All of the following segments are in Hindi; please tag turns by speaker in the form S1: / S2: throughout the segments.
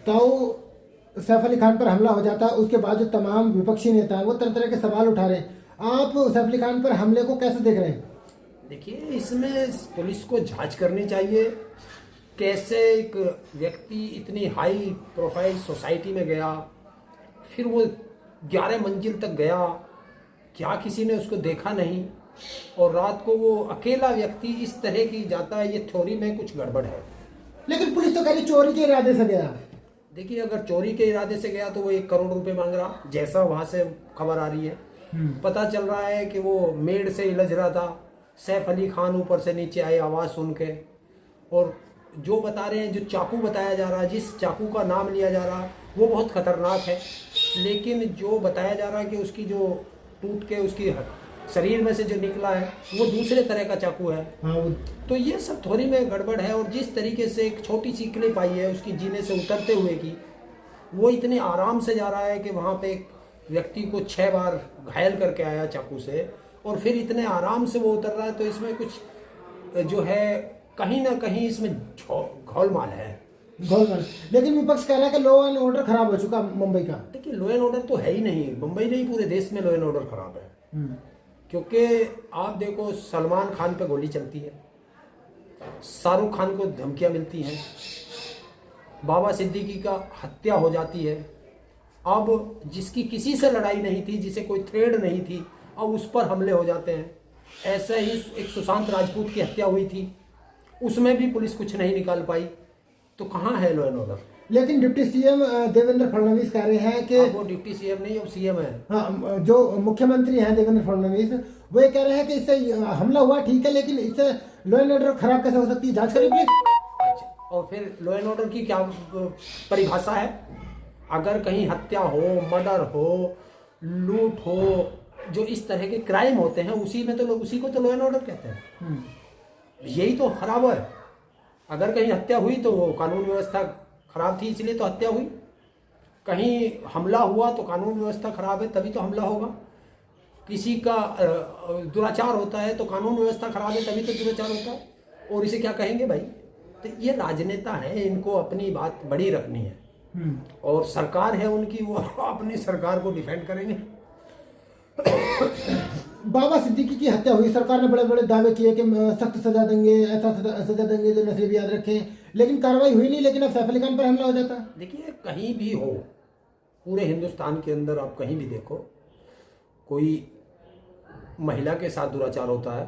S1: तो सैफ अली खान पर हमला हो जाता है, उसके बाद जो तमाम विपक्षी नेता हैं वो तरह तरह के सवाल उठा रहे हैं। आप सैफ अली खान पर हमले को कैसे देख रहे हैं?
S2: देखिए, इसमें पुलिस को जांच करनी चाहिए। कैसे एक व्यक्ति इतनी हाई प्रोफाइल सोसाइटी में गया, फिर वो 11 मंजिल तक गया, क्या किसी ने उसको देखा नहीं? और रात को वो अकेला व्यक्ति इस तरह की जाता है, ये थ्योरी में कुछ गड़बड़ है।
S1: लेकिन पुलिस तो कह रही चोरी के इरादे से गया।
S2: देखिए, अगर चोरी के इरादे से गया तो वो 1 करोड़ रुपए मांग रहा, जैसा वहां से खबर आ रही है। पता चल रहा है कि वो मेड से इलझ रहा था। सैफ अली खान ऊपर से नीचे आए आवाज़ सुन के, और जो बता रहे हैं, जो चाकू बताया जा रहा है, जिस चाकू का नाम लिया जा रहा है, वो बहुत खतरनाक है। लेकिन जो बताया जा रहा है कि उसकी जो टूट के उसकी शरीर में से जो निकला है वो दूसरे तरह का चाकू है। तो ये सब थोड़ी में गड़बड़ है। और जिस तरीके से एक छोटी सी क्लिप आई है उसकी जीने से उतरते हुए की, वो इतने आराम से जा रहा है कि वहाँ पे एक व्यक्ति को 6 बार घायल करके आया चाकू से, और फिर इतने आराम से वो उतर रहा है। तो इसमें कुछ जो है, कहीं ना कहीं इसमें घोलमाल है।
S1: गोलमाल। लेकिन विपक्ष कह रहा है कि लॉ एंड ऑर्डर खराब हो चुका मुंबई का।
S2: देखिए, लॉ एंड ऑर्डर तो है ही नहीं, मुंबई नहीं पूरे देश में लॉ एंड ऑर्डर खराब है। क्योंकि आप देखो, सलमान खान पे गोली चलती है, शाहरुख खान को धमकियां मिलती हैं, बाबा सिद्दीकी का हत्या हो जाती है। अब जिसकी किसी से लड़ाई नहीं थी, जिसे कोई थ्रेड नहीं थी, अब उस पर हमले हो जाते हैं। ऐसे ही एक सुशांत राजपूत की हत्या हुई थी, उसमें भी पुलिस कुछ नहीं निकाल पाई। तो कहाँ है लॉ एंड ऑर्डर?
S1: लेकिन डिप्टी सीएम देवेंद्र फडणवीस कह रहे हैं कि
S2: वो डिप्टी सीएम नहीं, अब सीएम है।
S1: हाँ, जो मुख्यमंत्री हैं देवेंद्र फडणवीस, वो ये कह रहे हैं कि इससे हमला हुआ ठीक है, लेकिन इससे लॉ एंड ऑर्डर खराब कैसे हो सकती है, जांच करें प्लीज।
S2: अच्छा, और फिर लॉ एंड ऑर्डर की क्या परिभाषा है? अगर कहीं हत्या हो, मर्डर हो, लूट हो, जो इस तरह के क्राइम होते हैं, उसी को तो लॉ एंड ऑर्डर कहते हैं। यही तो खराब है। अगर कहीं हत्या हुई तो वो कानून व्यवस्था खराब थी, इसलिए तो हत्या हुई। कहीं हमला हुआ तो कानून व्यवस्था खराब है, तभी तो हमला होगा। किसी का दुराचार होता है तो कानून व्यवस्था खराब है, तभी तो दुराचार होता है। और इसे क्या कहेंगे भाई? तो ये राजनेता है, इनको अपनी बात बड़ी रखनी है, और सरकार है उनकी, वो अपनी सरकार को डिफेंड करेंगे।
S1: बाबा सिद्दीकी की हत्या हुई, सरकार ने बड़े बड़े दावे किए कि सख्त सजा देंगे, ऐसा सजा देंगे जो नस्ल भी याद रखें, लेकिन कार्रवाई हुई नहीं। लेकिन अब सैफ अली खान पर हमला हो जाता है।
S2: देखिए, कहीं भी हो, पूरे हिंदुस्तान के अंदर आप कहीं भी देखो, कोई महिला के साथ दुराचार होता है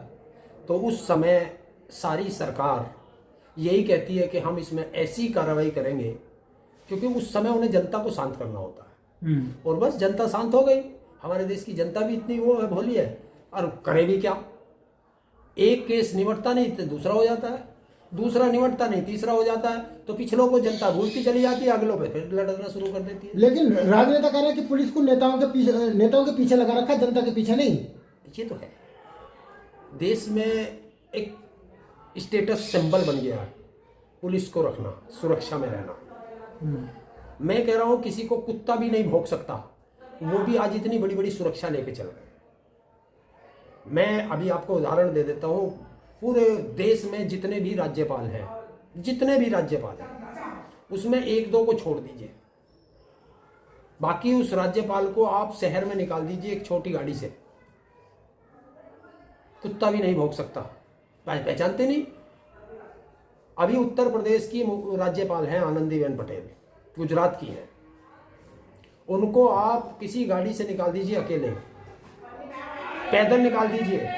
S2: तो उस समय सारी सरकार यही कहती है कि हम इसमें ऐसी कार्रवाई करेंगे, क्योंकि उस समय उन्हें जनता को शांत करना होता है। और बस जनता शांत हो गई। हमारे देश की जनता भी इतनी वो है, भोली है, और करे भी क्या? एक केस निपटता नहीं तो दूसरा हो जाता है, दूसरा निपटता नहीं तीसरा हो जाता है, तो पिछलों को जनता भूलती चली जाती है, अगलों पे फिर लड़ना शुरू कर देती है।
S1: लेकिन राजनेता कह रहे हैं कि पुलिस को नेताओं के पीछे लगा रखा है, जनता के पीछे नहीं।
S2: ये तो है, देश में एक स्टेटस सिंबल बन गया है पुलिस को रखना, सुरक्षा में रहना। मैं कह रहा हूं, किसी को कुत्ता भी नहीं भौंक सकता, वो भी आज इतनी बड़ी बड़ी सुरक्षा लेके चल रहे हैं। मैं अभी आपको उदाहरण दे देता हूं, पूरे देश में जितने भी राज्यपाल हैं, उसमें 1-2 को छोड़ दीजिए, बाकी उस राज्यपाल को आप शहर में निकाल दीजिए एक छोटी गाड़ी से, कुत्ता भी नहीं भौंक सकता, पहचानते नहीं। अभी उत्तर प्रदेश की राज्यपाल हैं आनंदीबेन पटेल, गुजरात की है, उनको आप किसी गाड़ी से निकाल दीजिए, अकेले पैदल निकाल दीजिए,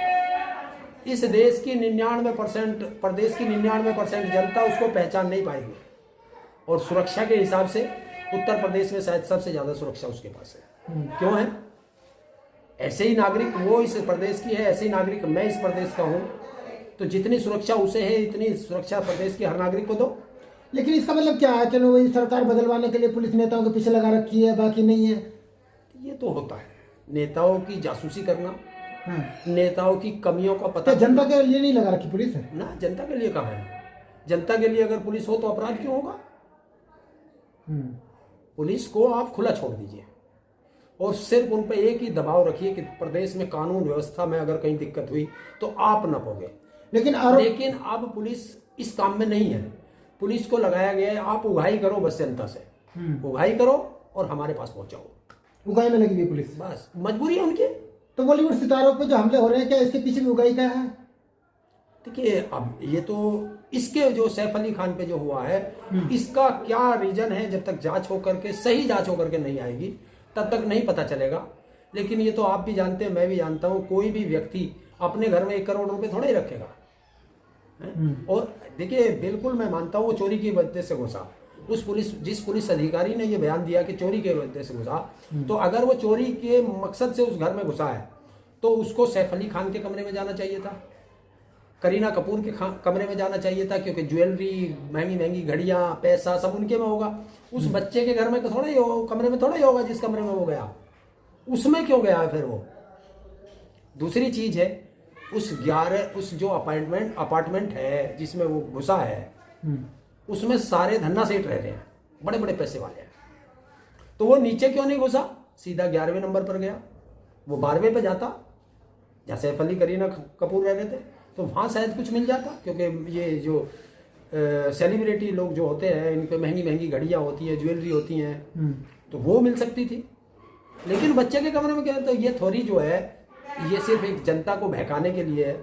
S2: इस देश की 99% प्रदेश की 99% जनता उसको पहचान नहीं पाएगी। और सुरक्षा के हिसाब से उत्तर प्रदेश में शायद सबसे ज्यादा सुरक्षा उसके पास है। क्यों है? ऐसे ही नागरिक वो इस प्रदेश की है, ऐसे ही नागरिक मैं इस प्रदेश का हूं, तो जितनी सुरक्षा उसे है, इतनी सुरक्षा प्रदेश के हर नागरिक को दो।
S1: लेकिन इसका मतलब क्या है? चलो, वही सरकार बदलवाने के लिए पुलिस नेताओं के पीछे लगा रखी है, बाकी नहीं है।
S2: ये तो होता है, नेताओं की जासूसी करना, नेताओं की कमियों का पता।
S1: जनता के लिए नहीं लगा रखी पुलिस है
S2: ना, जनता के लिए कहाँ है? जनता के लिए अगर पुलिस हो तो अपराध क्यों होगा? पुलिस को आप खुला छोड़ दीजिए, और सिर्फ उन पर एक ही दबाव रखिए कि प्रदेश में कानून व्यवस्था में अगर कहीं दिक्कत हुई तो आप न भोगे। लेकिन अब पुलिस इस काम में नहीं है। पुलिस को लगाया गया है, आप उगाही करो बस जनता से। उगाही करो और हमारे पास पहुंचाओ,
S1: उगाई में लगी हुई पुलिस।
S2: बस मजबूरी है उनकी।
S1: तो बॉलीवुड सितारों पे जो हमले हो रहे हैं, क्या इसके पीछे भी उगाई का है?
S2: देखिए अब ये तो इसके जो सैफ अली खान पे जो हुआ है, इसका क्या रीजन है, जब तक जांच होकर के सही जांच होकर के नहीं आएगी तब तक नहीं पता चलेगा। लेकिन ये तो आप भी जानते हैं, मैं भी जानता हूँ, कोई भी व्यक्ति अपने घर में 1 करोड़ रुपए थोड़ा ही रखेगा। और देखिए बिल्कुल मैं मानता हूँ वो चोरी की वजह से घुसा। जिस पुलिस अधिकारी ने ये बयान दिया कि चोरी के वजह से घुसा, तो अगर वो चोरी के मकसद से उस घर में घुसा है तो उसको सैफ अली खान के कमरे में जाना चाहिए था, करीना कपूर के कमरे में जाना चाहिए था, क्योंकि ज्वेलरी, महंगी महंगी घड़ियां, पैसा सब उनके में होगा। उस बच्चे के घर में थोड़ा ही कमरे में थोड़ा ही होगा जिस कमरे में वो गया, उसमें क्यों गया है फिर वो? दूसरी चीज है उस जो अपार्टमेंट है जिसमें वो घुसा है, उसमें सारे धन्ना सेठ रह रहे हैं, बड़े बड़े पैसे वाले हैं। तो वो नीचे क्यों नहीं घुसा, सीधा 11वें नंबर पर गया? वो 12वें पे जाता जहाँ सैफ अली करीना कपूर रह रहे थे, तो वहाँ शायद कुछ मिल जाता, क्योंकि ये जो सेलिब्रिटी लोग जो होते हैं इनको महंगी महंगी घड़ियाँ होती है, ज्वेलरी होती हैं, तो वो मिल सकती थी। लेकिन बच्चे के कमरे में क्या? तो ये थोड़ी जो है ये सिर्फ एक जनता को बहकाने के लिए है।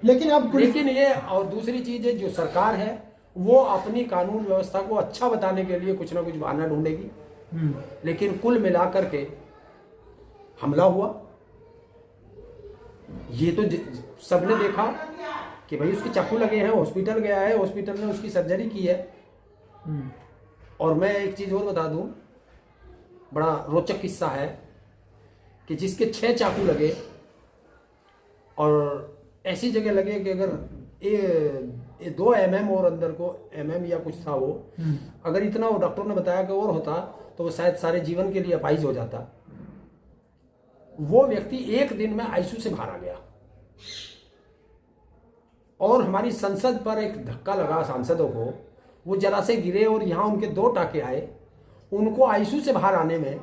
S2: लेकिन ये और दूसरी चीज है, जो सरकार है वो अपनी कानून व्यवस्था को अच्छा बताने के लिए कुछ ना कुछ बहाना ढूंढेगी। लेकिन कुल मिलाकर के हमला हुआ, ये तो सबने देखा कि भाई उसके चाकू लगे हैं, हॉस्पिटल गया है, हॉस्पिटल ने उसकी सर्जरी की है। और मैं एक चीज और बता दूं, बड़ा रोचक किस्सा है कि जिसके 6 चाकू लगे और ऐसी जगह लगे कि अगर ये 2 mm और अंदर को mm या कुछ था वो, अगर इतना वो डॉक्टर ने बताया कि और होता तो वो शायद सारे जीवन के लिए अपाहिज हो जाता। वो व्यक्ति 1 दिन में आईसीयू से बाहर आ गया। और हमारी संसद पर एक धक्का लगा सांसदों को, वो जरा से गिरे और यहां उनके 2 टाके आए, उनको आईसीयू से बाहर आने में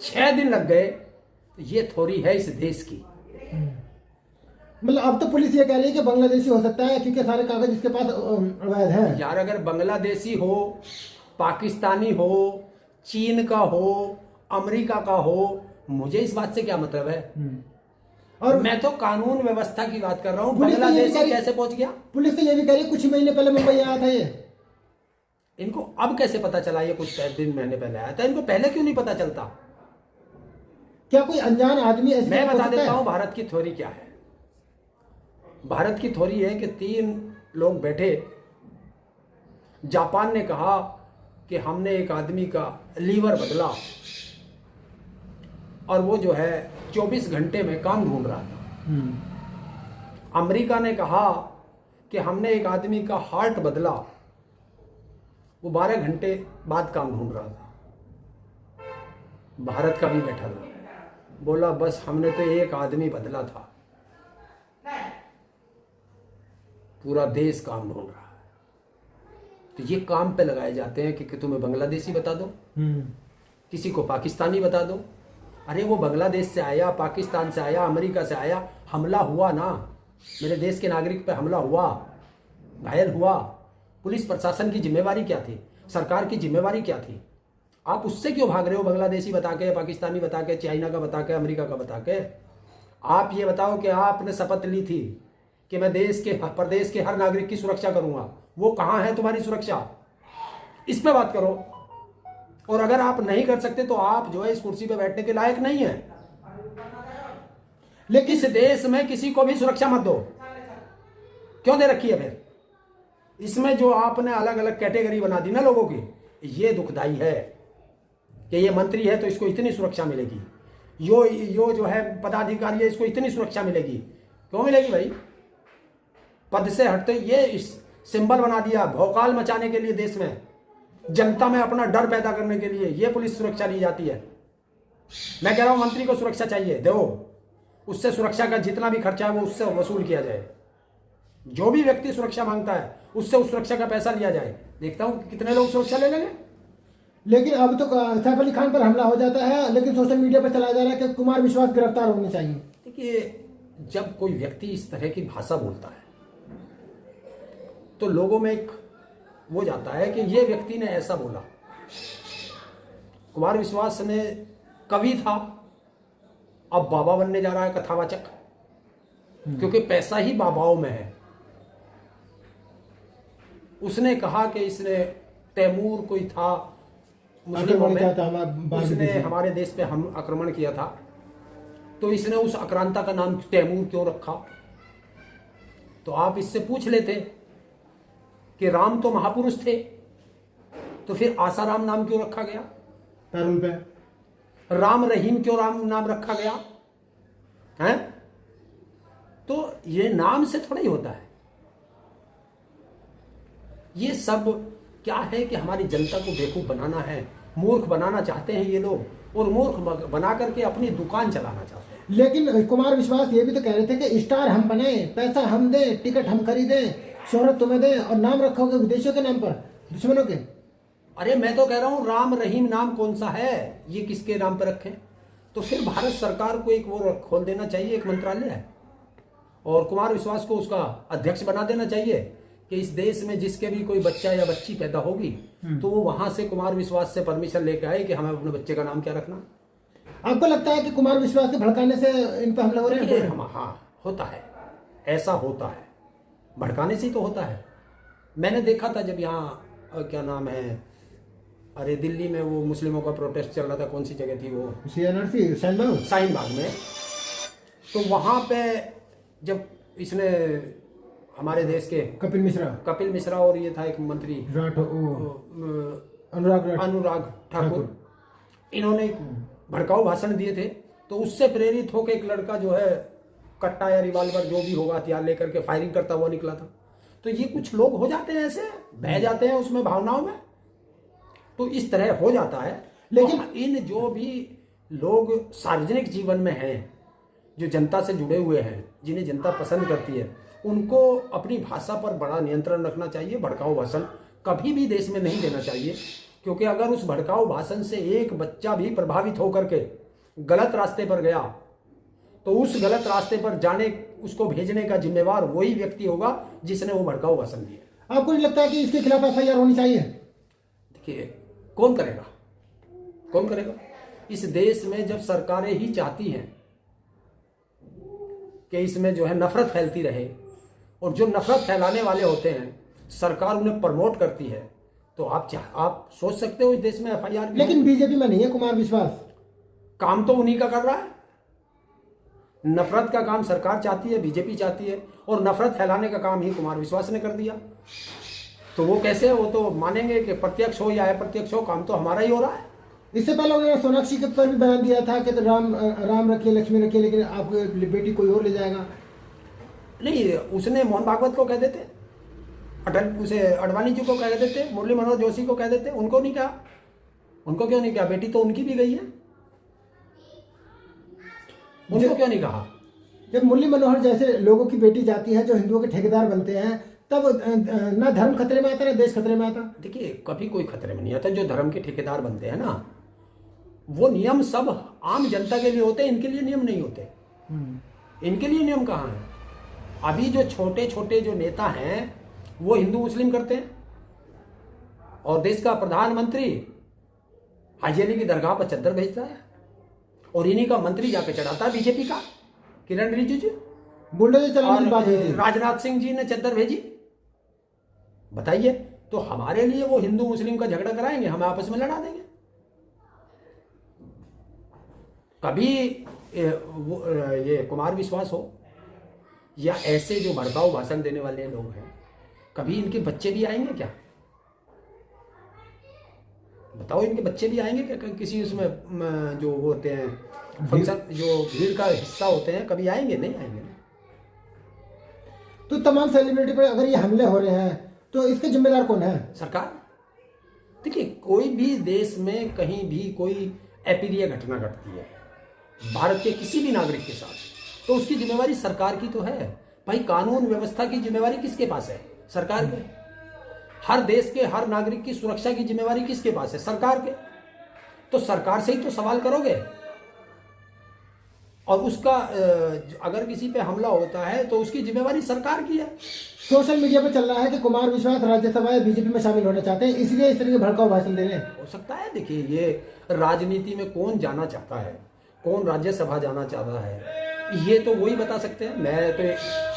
S2: 6 दिन लग गए। ये थोड़ी है इस देश की।
S1: मतलब अब तो पुलिस ये कह रही है कि बांग्लादेशी हो सकता है क्योंकि सारे कागज इसके पास अवैध है।
S2: यार अगर बांग्लादेशी हो, पाकिस्तानी हो, चीन का हो, अमेरिका का हो, मुझे इस बात से क्या मतलब है? और मैं तो कानून व्यवस्था की बात कर रहा हूँ। बांग्लादेश से कैसे पहुंच गया?
S1: पुलिस तो ये भी कह रही है कुछ महीने पहले मुंबई आया था ये।
S2: इनको अब कैसे पता चला ये कुछ दिन महीने पहले आया था? इनको पहले क्यों नहीं पता चलता?
S1: क्या कोई अनजान आदमी?
S2: मैं बता देता हूं भारत की थ्योरी क्या है। भारत की थ्योरी है कि 3 लोग बैठे, जापान ने कहा कि हमने एक आदमी का लीवर बदला और वो जो है 24 घंटे में काम ढूंढ रहा था। अमेरिका ने कहा कि हमने एक आदमी का हार्ट बदला, वो 12 घंटे बाद काम ढूंढ रहा था। भारत का भी बैठा था, बोला बस हमने तो एक आदमी बदला था, पूरा देश काम ढूंढ रहा है। तो ये काम पे लगाए जाते हैं कि तुम्हें बांग्लादेशी बता दो, किसी को पाकिस्तानी बता दो। अरे वो बांग्लादेश से आया, पाकिस्तान से आया, अमेरिका से आया, हमला हुआ ना, मेरे देश के नागरिक पे हमला हुआ, घायल हुआ। पुलिस प्रशासन की जिम्मेवारी क्या थी? सरकार की जिम्मेवारी क्या थी? आप उससे क्यों भाग रहे हो? बांग्लादेशी बता के, पाकिस्तानी बता के, चाइना का बता के, अमेरिका का बता के। आप ये बताओ कि आपने शपथ ली थी कि मैं देश के प्रदेश के हर नागरिक की सुरक्षा करूंगा, वो कहां है तुम्हारी सुरक्षा? इस पे बात करो। और अगर आप नहीं कर सकते तो आप जो है इस कुर्सी पे बैठने के लायक नहीं है। लेकिन इस देश में किसी को भी सुरक्षा मत दो। क्यों दे रखी है फिर? इसमें जो आपने अलग अलग कैटेगरी बना दी ना लोगों की, ये दुखदाई है कि ये मंत्री है तो इसको इतनी सुरक्षा मिलेगी, यो जो है पदाधिकारी है इसको इतनी सुरक्षा मिलेगी। क्यों मिलेगी भाई? पद से हटते ये सिंबल बना दिया भौकाल मचाने के लिए, देश में जनता में अपना डर पैदा करने के लिए ये पुलिस सुरक्षा ली जाती है। मैं कह रहा हूं मंत्री को सुरक्षा चाहिए, दो, उससे सुरक्षा का जितना भी खर्चा है वो उससे वसूल किया जाए। जो भी व्यक्ति सुरक्षा मांगता है उससे उस सुरक्षा का पैसा लिया जाए। देखता हूं कितने लोग सुरक्षा ले लेंगे।
S1: लेकिन अब तो सैफ अली खान पर हमला हो जाता है, लेकिन सोशल मीडिया पर चलाया जा रहा है कि कुमार विश्वास गिरफ्तार होने चाहिए।
S2: देखिए, जब कोई व्यक्ति इस तरह की भाषा बोलता है तो लोगों में एक वो जाता है कि ये व्यक्ति ने ऐसा बोला। कुमार विश्वास ने कवि था, अब बाबा बनने जा रहा है, कथावाचक, क्योंकि पैसा ही बाबाओं में है। उसने कहा कि इसने तैमूर कोई था मुस्लिमों में, उसने हमारे देश पे हम आक्रमण किया था, तो इसने उस आक्रांता का नाम तैमूर क्यों रखा। तो आप इससे पूछ लेते कि राम तो महापुरुष थे, तो फिर आसाराम नाम क्यों रखा गया,
S1: तारुल पे
S2: राम रहीम क्यों राम नाम रखा गया है। तो ये नाम से थोड़ा ही होता है। ये सब क्या है कि हमारी जनता को बेवकूफ बनाना है, मूर्ख बनाना चाहते हैं ये लोग, और मूर्ख बना करके अपनी दुकान चलाना चाहते हैं।
S1: लेकिन कुमार विश्वास ये भी तो कह रहे थे कि स्टार हम बने, पैसा हम दे, टिकट हम खरीदे, शोहरत तुम्हें दे, और नाम रखोगे विदेशियों के नाम पर, दुश्मनों के।
S2: अरे मैं तो कह रहा हूं राम रहीम नाम कौन सा है, ये किसके नाम पर रखे। तो फिर भारत सरकार को एक वो खोल देना चाहिए, एक मंत्रालय, और कुमार विश्वास को उसका अध्यक्ष बना देना चाहिए कि इस देश में जिसके भी कोई बच्चा या बच्ची पैदा होगी तो वो वहां से कुमार विश्वास से परमिशन लेके आए कि हमें अपने बच्चे का नाम क्या रखना।
S1: आपको लगता है कि कुमार विश्वास के भड़काने से इन पर हमला हो रहे हैं?
S2: हाँ, होता है, ऐसा होता है, भड़काने से ही तो होता है। मैंने देखा था जब यहाँ क्या नाम है, अरे दिल्ली में वो मुस्लिमों का प्रोटेस्ट चल रहा था, कौन सी जगह थी वो,
S1: CNRC
S2: शाहीन बाग में। तो वहां पे जब इसने हमारे देश के कपिल मिश्रा और ये था एक मंत्री अनुराग ठाकुर, इन्होंने भड़काऊ भाषण दिए थे। तो उससे प्रेरित होकर एक लड़का जो है कट्टा या रिवाल्वर जो भी होगा हथियार लेकर के फायरिंग करता हुआ निकला था। तो ये कुछ लोग हो जाते हैं ऐसे, बह जाते हैं उसमें भावनाओं में, तो इस तरह हो जाता है। लेकिन तो इन जो भी लोग सार्वजनिक जीवन में हैं, जो जनता से जुड़े हुए हैं, जिन्हें जनता पसंद करती है, उनको अपनी भाषा पर बड़ा नियंत्रण रखना चाहिए। भड़काऊ भाषण कभी भी देश में नहीं देना चाहिए, क्योंकि अगर उस भड़काऊ भाषण से एक बच्चा भी प्रभावित होकर के गलत रास्ते पर गया तो उस गलत रास्ते पर जाने, उसको भेजने का जिम्मेवार वही व्यक्ति होगा जिसने वो भड़काऊ भाषण दिया।
S1: आपको नहीं लगता है कि इसके खिलाफ FIR होनी चाहिए?
S2: देखिए, कौन करेगा? इस देश में जब सरकारें ही चाहती हैं कि इसमें जो है नफरत फैलती रहे, और जो नफरत फैलाने वाले होते हैं सरकार उन्हें प्रमोट करती है, तो आप सोच सकते हो इस देश में FIR।
S1: लेकिन बीजेपी में नहीं है कुमार विश्वास,
S2: काम तो उन्हीं का कर रहा है। नफरत का काम सरकार चाहती है, बीजेपी चाहती है, और नफरत फैलाने का काम ही कुमार विश्वास ने कर दिया। तो वो कैसे, वो तो मानेंगे कि प्रत्यक्ष हो या अप्रत्यक्ष हो, काम तो हमारा ही हो रहा है।
S1: इससे पहले उन्होंने सोनाक्षी के पर भी बयान दिया था कि तो राम रखिए, लक्ष्मी रखिए, लेकिन आपकी बेटी कोई और ले जाएगा।
S2: नहीं, उसने मोहन भागवत को कह देते, उसे अडवाणी जी को कह देते, मुरली मनोहर जोशी को कह देते, उनको नहीं कहा। उनको क्यों नहीं कहा? बेटी तो उनकी भी गई है, उनको क्यों नहीं कहा?
S1: जब मुरली मनोहर जैसे लोगों की बेटी जाती है जो हिंदुओं के ठेकेदार बनते हैं, तब ना धर्म खतरे में आता ना देश खतरे में आता। देखिए,
S2: कभी कोई खतरे में नहीं आता। जो धर्म के ठेकेदार बनते हैं ना, वो नियम सब आम जनता के लिए होते हैं, इनके लिए नियम नहीं होते। इनके लिए नियम कहाँ है? अभी जो छोटे छोटे जो नेता हैं वो हिंदू मुस्लिम करते हैं, और देश का प्रधानमंत्री हाजी अली की दरगाह पर चद्दर भेजता है, और इन्हीं का मंत्री जाके चढ़ाता है बीजेपी का, किरण रिजिजू। बुलडोजर चलाने की बात हुई थी, राजनाथ सिंह जी ने चद्दर भेजी। बताइए, तो हमारे लिए वो हिंदू मुस्लिम का झगड़ा कराएंगे, हमें आपस में लड़ा देंगे। कभी ये कुमार विश्वास हो या ऐसे जो भड़काऊ भाषण देने वाले लोग हैं, कभी इनके बच्चे भी आएंगे क्या? बताओ, इनके बच्चे भी आएंगे क्या किसी उसमें जो वो होते हैं फंक्शन, जो भीड़ का हिस्सा होते हैं, कभी आएंगे? नहीं आएंगे।
S1: तो तमाम सेलिब्रिटी पर अगर ये हमले हो रहे हैं तो इसके जिम्मेदार कौन है?
S2: सरकार। देखिए, कोई भी देश में कहीं भी कोई अप्रिय घटना घटती है भारत के किसी भी नागरिक के साथ, तो उसकी जिम्मेवारी सरकार की तो है। भाई, कानून व्यवस्था की जिम्मेवारी किसके पास है? सरकार के। हर देश के हर नागरिक की सुरक्षा की जिम्मेवारी किसके पास है? सरकार के। तो सरकार से ही तो सवाल करोगे। और उसका अगर किसी पे हमला होता है तो उसकी जिम्मेवारी सरकार की है।
S1: सोशल मीडिया पर चल रहा है कि कुमार विश्वास राज्यसभा या बीजेपी में शामिल होना चाहते हैं, इसलिए इस तरह के भड़काऊ भाषण दे रहे हैं।
S2: हो सकता है, देखिए ये राजनीति में कौन जाना चाहता है, कौन राज्यसभा जाना चाहता है, ये तो वही बता सकते हैं। मैं तो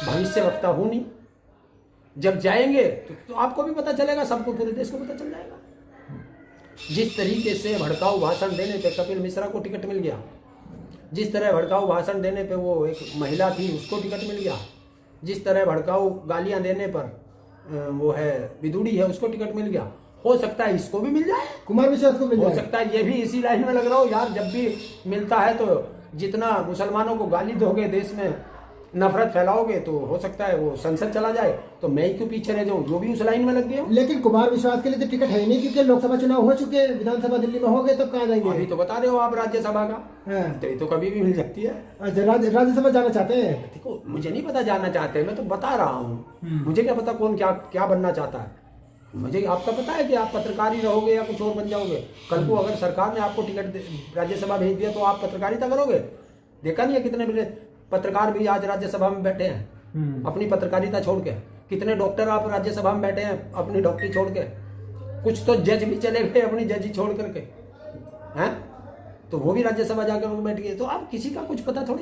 S2: भविष्य वक्ता हूँ नहीं। जब जाएंगे तो आपको भी पता चलेगा, सबको, पूरे देश को पता चल जाएगा। जिस तरीके से भड़काऊ भाषण देने पे कपिल मिश्रा को टिकट मिल गया, जिस तरह भड़काऊ भाषण देने पे वो एक महिला थी उसको टिकट मिल गया, जिस तरह भड़काऊ गालियां देने पर वो है विदुड़ी है उसको टिकट मिल गया, हो सकता है इसको भी मिल जाए,
S1: कुमार विश्वास को मिल
S2: हो
S1: जाए।
S2: सकता है ये भी इसी लाइन में लग रहा हो। यार जब भी मिलता है तो जितना मुसलमानों को गाली दोगे, देश में नफरत फैलाओगे, तो हो सकता है वो संसद चला जाए, तो मैं ही क्यों पीछे रह जाऊं, जो भी उस लाइन में लग गया।
S1: लेकिन कुमार विश्वास के लिए तो टिकट है ही नहीं, क्योंकि लोकसभा चुनाव हो चुके हैं, विधानसभा दिल्ली में हो गए, तो कहाँ जाएंगे।
S2: अभी तो बता रहे हो आप राज्यसभा का,
S1: हाँ।
S2: तो ये तो कभी भी मिल सकती है।
S1: अच्छा, राज्यसभा जाना चाहते हैं।
S2: देखो मुझे नहीं पता जानना चाहते हैं, मैं तो बता रहा हूँ। मुझे क्या पता कौन क्या क्या बनना चाहता है। मुझे आपका पता है कि आप पत्रकार ही रहोगे या कुछ और बन जाओगे। कल को अगर सरकार ने आपको टिकट राज्यसभा भेज दिया तो आप पत्रकारिता करोगे। देखा नहीं है कितने पत्रकार भी आज राज्यसभा में बैठे हैं अपनी पत्रकारिता छोड़ के। कितने डॉक्टर आप राज्यसभा में बैठे हैं अपनी डॉक्टरी छोड़ के। कुछ तो जज भी चले गए अपनी जजी छोड़ करके हैं, तो वो भी राज्यसभा जाकर बैठ गए। तो आप किसी का कुछ पता थोड़ी।